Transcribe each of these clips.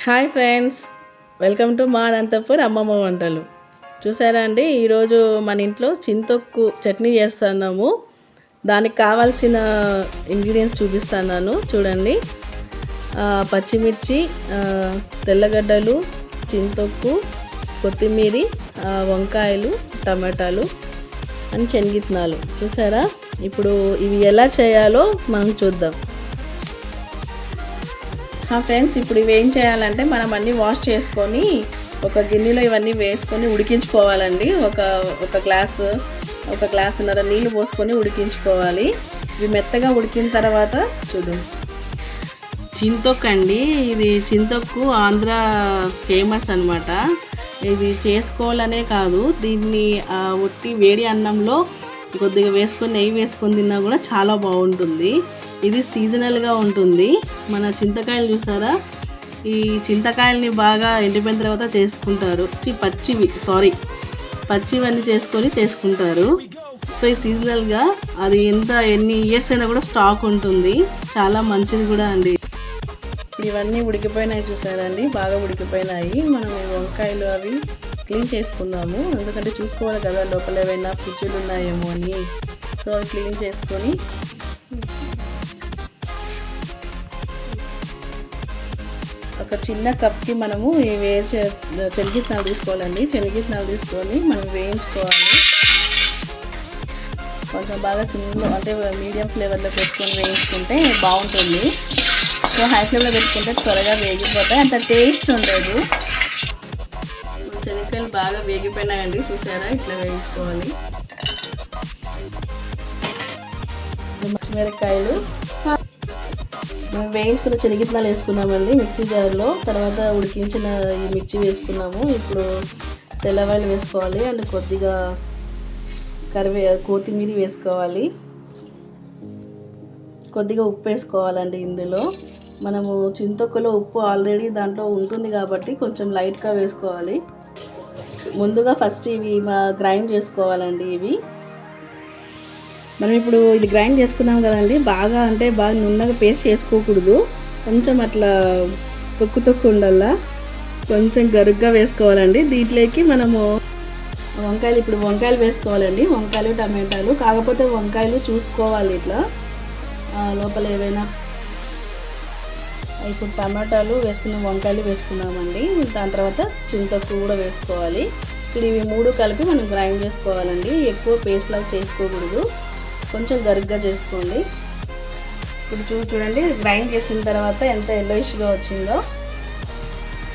Hi friends, welcome to మా అనంతపూర్ అమ్మమ్మ వంటలు. చూసారా అండి, ఈరోజు మన ఇంట్లో చింతొక్కు చట్నీ చేస్తున్నాము. దానికి కావాల్సిన ఇంగ్రీడియంట్స్ చూపిస్తున్నాను చూడండి. పచ్చిమిర్చి, తెల్లగడ్డలు, చింతొక్కు, కొత్తిమీర, వంకాయలు, టమాటాలు అండ్ శనగిత్తనాలు. చూసారా, ఇప్పుడు ఇవి ఎలా చేయాలో మనం చూద్దాం. ఫ్రెండ్స్, ఇప్పుడు ఇవి ఏం చేయాలంటే మనం అన్నీ వాష్ చేసుకొని ఒక గిన్నెలో ఇవన్నీ వేసుకొని ఉడికించుకోవాలండి. ఒక గ్లాసున్నర నీళ్ళు పోసుకొని ఉడికించుకోవాలి. ఇవి మెత్తగా ఉడికిన తర్వాత చూద్దాం. చింతొక్కు అండి, ఇది చింతొక్కు ఆంధ్ర ఫేమస్ అనమాట. ఇది చేసుకోవాలనే కాదు, దీన్ని ఒట్టి వేడి అన్నంలో కొద్దిగా వేసుకొని నెయ్యి వేసుకొని తిన్నా కూడా చాలా బాగుంటుంది. ఇది సీజనల్గా ఉంటుంది. మన చింతకాయలు చూసారా, ఈ చింతకాయలని బాగా ఎండిపోయిన తర్వాత చేసుకుంటారు. పచ్చివన్నీ చేసుకుంటారు. సో ఈ సీజనల్గా అది ఎన్ని ఇయర్స్ అయినా కూడా స్టాక్ ఉంటుంది. చాలా మంచిది కూడా అండి. ఇవన్నీ ఉడికిపోయినాయి చూసారండి, బాగా ఉడికిపోయినాయి. మనం వంకాయలు అవి క్లీన్ చేసుకుందాము, ఎందుకంటే చూసుకోవాలి కదా లోపల ఏమైనా పుచ్చులు ఉన్నాయేమో అని. సో అవి క్లీన్ చేసుకొని ఒక చిన్న కప్కి మనము శనగిత్తనాలు తీసుకోవాలండి. శనగిత్తనాలు తీసుకొని మనం వేయించుకోవాలి. కొంచెం బాగా సిమ్లో అంటే మీడియం ఫ్లేవర్లో పెట్టుకొని వేయించుకుంటే బాగుంటుంది. సో హై ఫ్లేమ్లో పెట్టుకుంటే త్వరగా వేగిపోతాయి, అంత టేస్ట్ ఉండదు. శనగకాయలు బాగా వేగిపోయినాయండి, చూసారా, ఇట్లా వేయించుకోవాలి. పచ్చిమిరపకాయలు మేము వేయించుకున్న శనగిత్తనాలు వేసుకున్నామండి మిక్సీ జార్లో. తర్వాత ఉడికించిన ఈ మిర్చి వేసుకున్నాము. ఇప్పుడు తెల్లవాయలు వేసుకోవాలి అండ్ కొద్దిగా కొత్తిమీర వేసుకోవాలి. కొద్దిగా ఉప్పు వేసుకోవాలండి. ఇందులో మనము చింతొక్కులో ఉప్పు ఆల్రెడీ దాంట్లో ఉంటుంది కాబట్టి కొంచెం లైట్గా వేసుకోవాలి. ముందుగా ఫస్ట్ ఇవి గ్రైండ్ చేసుకోవాలండి. ఇవి మనం ఇప్పుడు ఇది గ్రైండ్ చేసుకున్నాం కదండి, బాగా నున్నగా పేస్ట్ చేసుకోకూడదు. కొంచెం అట్లా తొక్కు ఉండాలా, కొంచెం గరుగ్గా వేసుకోవాలండి. దీంట్లోకి మనము వంకాయలు వేసుకోవాలండి. వంకాయలు, టమాటాలు, కాకపోతే వంకాయలు చూసుకోవాలి ఇట్లా లోపల ఏవైనా. ఇప్పుడు టమాటాలు వేసుకున్న వంకాయలు వేసుకున్నామండి. దాని తర్వాత చింతొక్కు కూడా వేసుకోవాలి. ఇప్పుడు ఇవి మూడు కలిపి మనం గ్రైండ్ చేసుకోవాలండి. ఎక్కువ పేస్ట్ లాగా చేసుకోకూడదు, కొంచెం గరుగ్గా చేసుకోండి. ఇప్పుడు చూడండి, గ్రైండ్ చేసిన తర్వాత ఎంత ఎల్లోయిష్గా వచ్చిందో.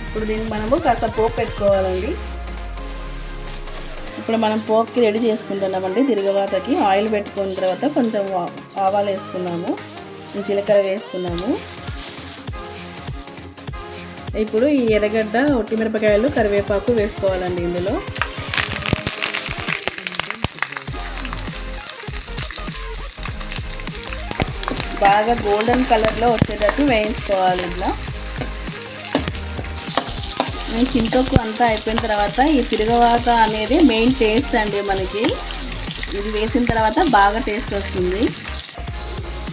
ఇప్పుడు దీన్ని మనము కాస్త పోపు పెట్టుకోవాలండి. ఇప్పుడు మనం పోపుకి రెడీ చేసుకుంటున్నామండి. తిరగవాతకి ఆయిల్ పెట్టుకున్న తర్వాత కొంచెం ఆవాలు వేసుకున్నాము, జీలకర్ర వేసుకున్నాము. ఇప్పుడు ఈ ఎర్రగడ్డ, ఒట్టిమిరపకాయలు, కరివేపాకు వేసుకోవాలండి. ఇందులో బాగా గోల్డెన్ కలర్లో వచ్చేటట్టు వేయించుకోవాలి. ఇట్లా చింతొక్కు అంతా అయిపోయిన తర్వాత ఈ తిరగవాత అనేది మెయిన్ టేస్ట్ అండి మనకి. ఇది వేసిన తర్వాత బాగా టేస్ట్ వస్తుంది.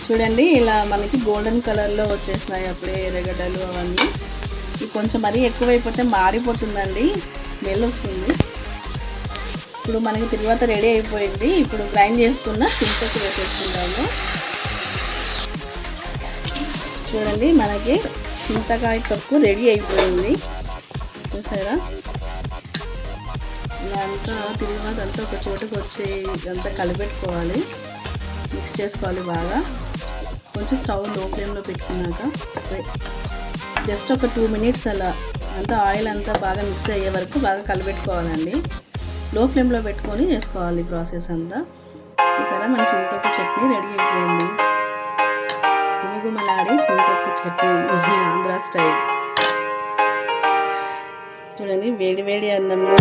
చూడండి, ఇలా మనకి గోల్డెన్ కలర్లో వచ్చేసినాయి అప్పుడే ఎర్రగడ్డలు అవన్నీ. ఇది కొంచెం మరీ ఎక్కువైపోతే మారిపోతుందండి, స్మెల్ వస్తుంది. ఇప్పుడు మనకి తిరగవాత రెడీ అయిపోయింది. ఇప్పుడు గ్రైండ్ చేసుకున్న చింతొక్కు వేసేసుకుంటాము. చూడండి, మనకి చింతకాయ తొక్కు రెడీ అయిపోయింది. చూసారా, ఇదంతా తిరిగినంతా ఒక చోటుకు వచ్చి ఇదంతా కలిపెట్టుకోవాలి, మిక్స్ చేసుకోవాలి బాగా. కొంచెం స్టవ్ లో ఫ్లేమ్లో పెట్టుకున్నాక జస్ట్ ఒక 2 minutes అలా అంతా ఆయిల్ అంతా బాగా మిక్స్ అయ్యే వరకు బాగా కలిపెట్టుకోవాలండి. లో ఫ్లేమ్లో పెట్టుకొని చేసుకోవాలి ప్రాసెస్ అంతా. చూసారా, మన చింతొక్కు చట్నీ రెడీ అయిపోయింది. గుమలాడే చింతొక్కు చట్నీ ఆంధ్ర స్టైల్. చూడండి, వేడి వేడి అన్నంలో